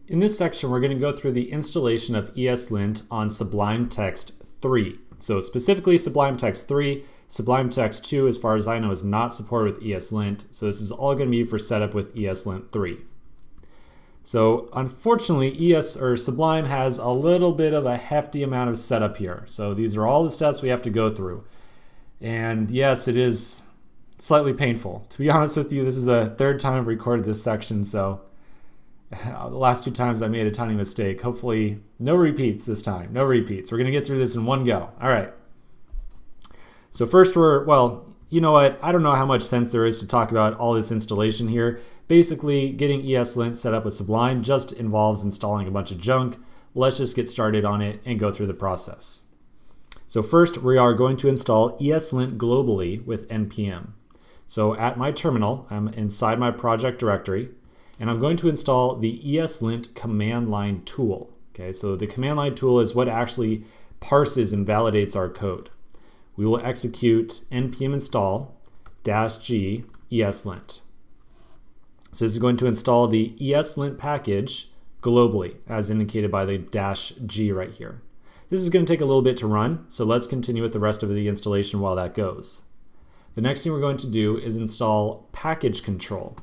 In this section, we're going to go through the installation of ESLint on Sublime Text 3. So specifically Sublime Text 3, Sublime Text 2, as far as I know, is not supported with ESLint. So this is all going to be for setup with ESLint 3. So unfortunately, Sublime has a little bit of a hefty amount of setup here. So these are all the steps we have to go through. And yes, it is slightly painful. To be honest with you, this is the third time I've recorded this section, so the last two times I made a tiny mistake. Hopefully no repeats this time. No repeats. We're going to get through this in one go. All right. So first you know what? I don't know how much sense there is to talk about all this installation here. Basically, getting ESLint set up with Sublime just involves installing a bunch of junk. Let's just get started on it and go through the process. So first, we are going to install ESLint globally with npm. So at my terminal, I'm inside my project directory, and I'm going to install the ESLint command line tool. Okay, so the command line tool is what actually parses and validates our code. We will execute npm install -g ESLint. So this is going to install the ESLint package globally, as indicated by the -g right here. This is going to take a little bit to run, so let's continue with the rest of the installation while that goes. The next thing we're going to do is install package control.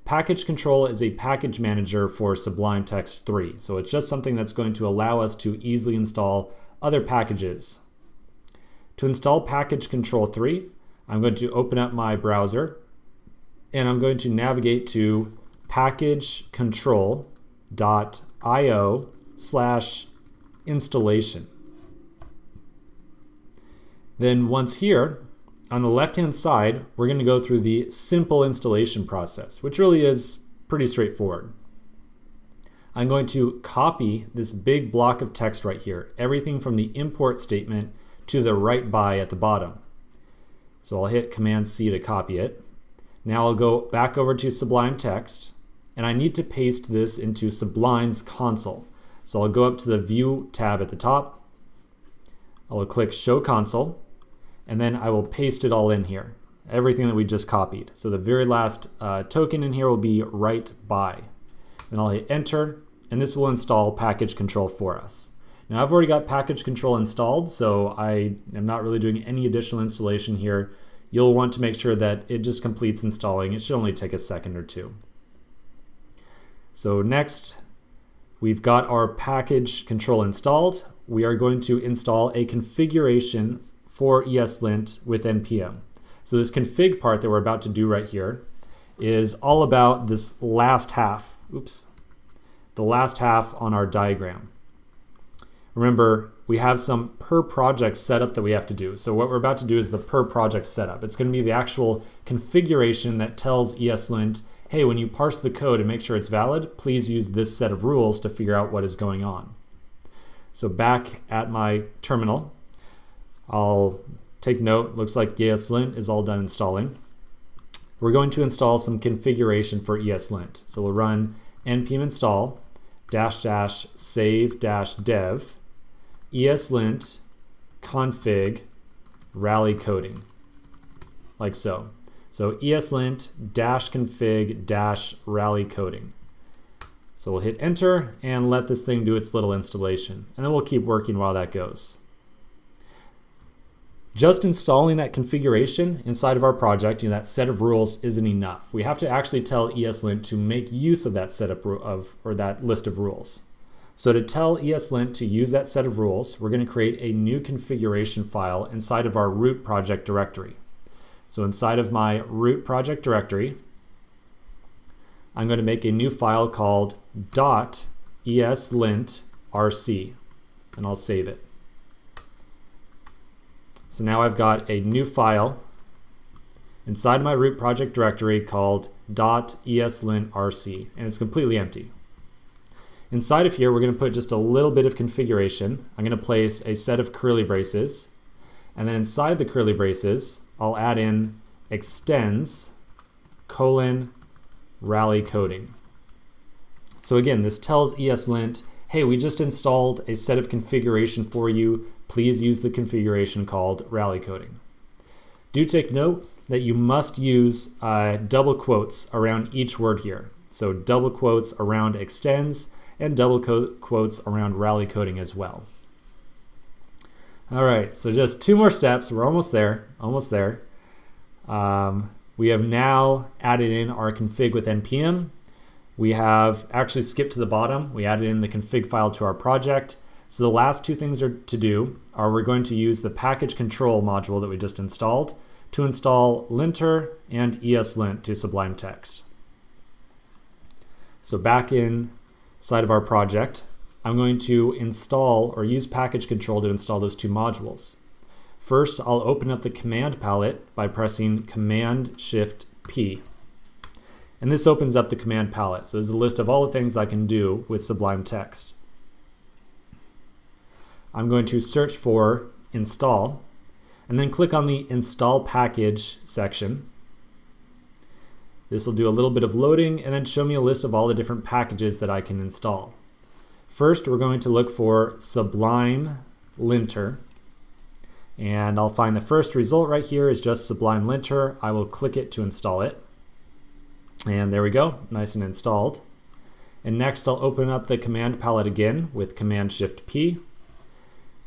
Package control is a package manager for Sublime Text 3, so it's just something that's going to allow us to easily install other packages. To install package control 3, I'm going to open up my browser and I'm going to navigate to packagecontrol.io/installation. Then once here, on the left-hand side, we're going to go through the simple installation process, which really is pretty straightforward. I'm going to copy this big block of text right here, everything from the import statement to the write by at the bottom. So I'll hit Command-C to copy it. Now I'll go back over to Sublime Text, and I need to paste this into Sublime's console. So I'll go up to the View tab at the top. I will click Show Console, and then I will paste it all in here, everything that we just copied. So the very last token in here will be write by. Then I'll hit Enter, and this will install package control for us. Now I've already got package control installed, so I am not really doing any additional installation here. You'll want to make sure that it just completes installing. It should only take a second or two. So next, we've got our package control installed. We are going to install a configuration for ESLint with npm. So this config part that we're about to do right here is all about this last half. The last half on our diagram. Remember, we have some per project setup that we have to do. So what we're about to do is the per project setup. It's going to be the actual configuration that tells ESLint, hey, when you parse the code and make sure it's valid, please use this set of rules to figure out what is going on. So back at my terminal, I'll take note, looks like ESLint is all done installing. We're going to install some configuration for ESLint. So we'll run npm install --save-dev ESLint config rally coding, like so. So ESLint -config -rally coding. So we'll hit enter and let this thing do its little installation, and then we'll keep working while that goes. Just installing that configuration inside of our project, that set of rules isn't enough. We have to actually tell ESLint to make use of that setup or that list of rules. So to tell ESLint to use that set of rules, we're going to create a new configuration file inside of our root project directory. So inside of my root project directory, I'm going to make a new file called .eslint.rc, and I'll save it. So now I've got a new file inside my root project directory called .eslint.rc, and it's completely empty. Inside of here, we're going to put just a little bit of configuration. I'm going to place a set of curly braces, and then inside the curly braces, I'll add in extends : rally coding. So again, this tells ESLint, hey, we just installed a set of configuration for you. Please use the configuration called rally coding. Do take note that you must use double quotes around each word here. So double quotes around extends and double quotes around rally coding as well. All right, so just 2 more steps. We're almost there, almost there. We have now added in our config with npm. We have actually skipped to the bottom. We added in the config file to our project. So the last 2 things to do are we're going to use the package control module that we just installed to install linter and ESLint to Sublime Text. So back inside of our project, I'm going to install or use package control to install those 2 modules. First, I'll open up the command palette by pressing Command-Shift-P. And this opens up the command palette. So there's a list of all the things I can do with Sublime Text. I'm going to search for install and then click on the install package section. This will do a little bit of loading and then show me a list of all the different packages that I can install. First, we're going to look for Sublime Linter. And I'll find the first result right here is just Sublime Linter. I will click it to install it. And there we go, nice and installed. And next I'll open up the command palette again with Command-Shift-P.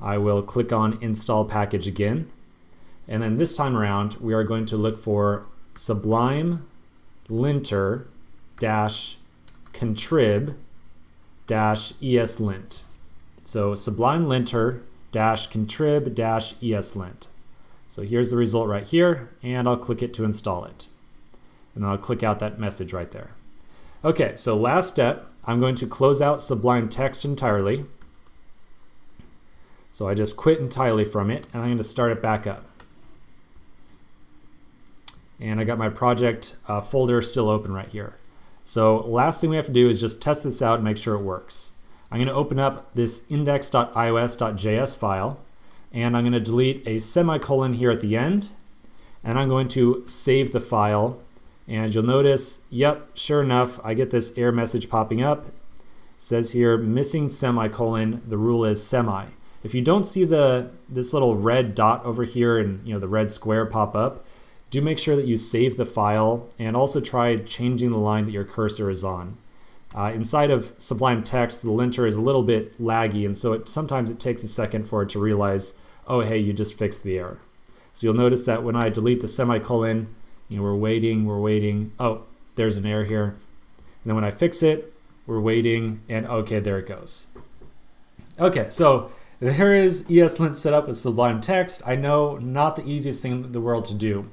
I will click on Install Package again. And then this time around, we are going to look for Sublime Linter -contrib -ESLint. So Sublime Linter -contrib -ESLint. So here's the result right here, and I'll click it to install it. And then I'll click out that message right there. Okay, so last step, I'm going to close out Sublime Text entirely. So I just quit entirely from it, and I'm going to start it back up. And I got my project folder still open right here. So last thing we have to do is just test this out and make sure it works. I'm going to open up this index.ios.js file, and I'm going to delete a semicolon here at the end, and I'm going to save the file. And you'll notice, yep, sure enough, I get this error message popping up. It says here, missing semicolon, the rule is semi. If you don't see this little red dot over here and the red square pop up, do make sure that you save the file and also try changing the line that your cursor is on. Inside of Sublime Text, the linter is a little bit laggy, and so sometimes it takes a second for it to realize, oh hey, you just fixed the error. So you'll notice that when I delete the semicolon, we're waiting, oh, there's an error here. And then when I fix it, we're waiting, and okay, there it goes. Okay, so there is ESLint set up with Sublime Text. I know, not the easiest thing in the world to do.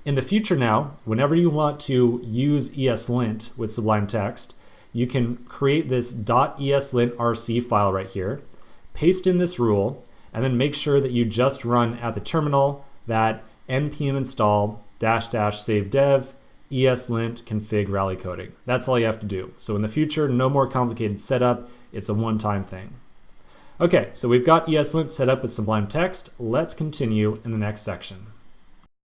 In the future now, whenever you want to use ESLint with Sublime Text, you can create this .eslint.rc file right here, paste in this rule, and then make sure that you just run at the terminal that npm install --save dev ESLint config rally coding. That's all you have to do. So in the future, no more complicated setup. It's a one-time thing. Okay, so we've got ESLint set up with Sublime Text. Let's continue in the next section.